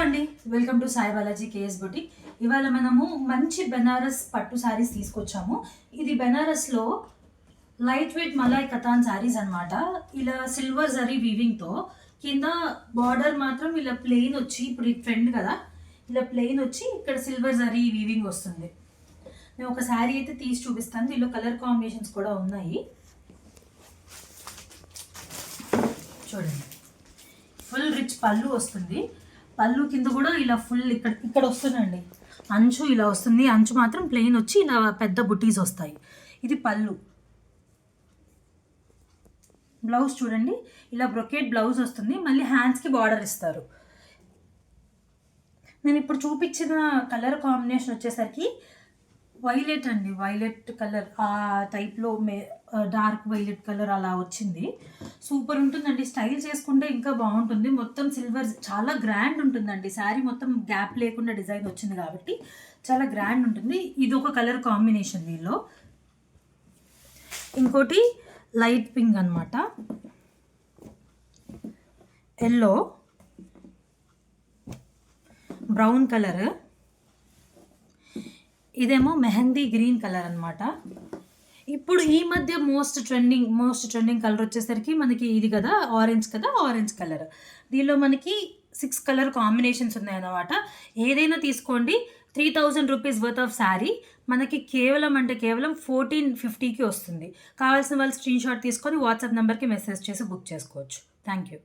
అండి, welcome to Sai Balaji KS boutique. ఇవాళ మనము మంచి బెనారస్ పట్టు శారీస్ తీసుకొచ్చాము. ఇది బెనారస్లో లైట్ వెయిట్ మలాయ్ కతాన్ శారీస్ అనమాట. ఇలా సిల్వర్ జరీ వీవింగ్తో కింద బార్డర్ మాత్రం ఇలా ప్లెయిన్ వచ్చి, ఇప్పుడు ఈ ట్రెండ్ కదా, ఇలా ప్లెయిన్ వచ్చి ఇక్కడ సిల్వర్ జరీ వీవింగ్ వస్తుంది. నేను ఒక శారీ అయితే తీసి చూపిస్తాను. దీనిలో కలర్ కాంబినేషన్స్ కూడా ఉన్నాయి, చూడండి. ఫుల్ రిచ్ పళ్ళు వస్తుంది. పళ్ళు కింద కూడా ఇలా ఫుల్ ఇక్కడ వస్తుందండి, అంచు ఇలా వస్తుంది. అంచు మాత్రం ప్లెయిన్ వచ్చి ఇలా పెద్ద బుటీస్ వస్తాయి. ఇది పళ్ళు. బ్లౌజ్ చూడండి, ఇలా బ్రొకేట్ బ్లౌజ్ వస్తుంది. మళ్ళీ హ్యాండ్స్కి బార్డర్ ఇస్తారు. నేను ఇప్పుడు చూపించిన కలర్ కాంబినేషన్ వచ్చేసరికి వైలెట్ అండి, వైలెట్ కలర్ ఆ టైప్లో డార్క్ వైలెట్ కలర్ అలా వచ్చింది. సూపర్ ఉంటుందండి. స్టైల్ చేసుకుంటే ఇంకా బాగుంటుంది. మొత్తం సిల్వర్, చాలా గ్రాండ్ ఉంటుందండి. శారీ మొత్తం గ్యాప్ లేకుండా డిజైన్ వచ్చింది కాబట్టి చాలా గ్రాండ్ ఉంటుంది. ఇది ఒక కలర్ కాంబినేషన్ వీళ్ళు. ఇంకోటి లైట్ పింక్ అనమాట, ఎల్లో, బ్రౌన్ కలర్, ఇదేమో మెహందీ గ్రీన్ కలర్ అనమాట. ఇప్పుడు ఈ మధ్య మోస్ట్ ట్రెండింగ్ కలర్ వచ్చేసరికి మనకి ఇది కదా, ఆరెంజ్ కలర్. దీనిలో మనకి 6 కలర్ కాంబినేషన్స్ ఉన్నాయన్నమాట. ఏదైనా తీసుకోండి. 3000 రూపీస్ వర్త్ ఆఫ్ శారీ మనకి కేవలం 1450కి వస్తుంది. కావాల్సిన వాళ్ళు స్క్రీన్ షాట్ తీసుకొని వాట్సాప్ నెంబర్కి మెసేజ్ చేసి బుక్ చేసుకోవచ్చు. Thank you.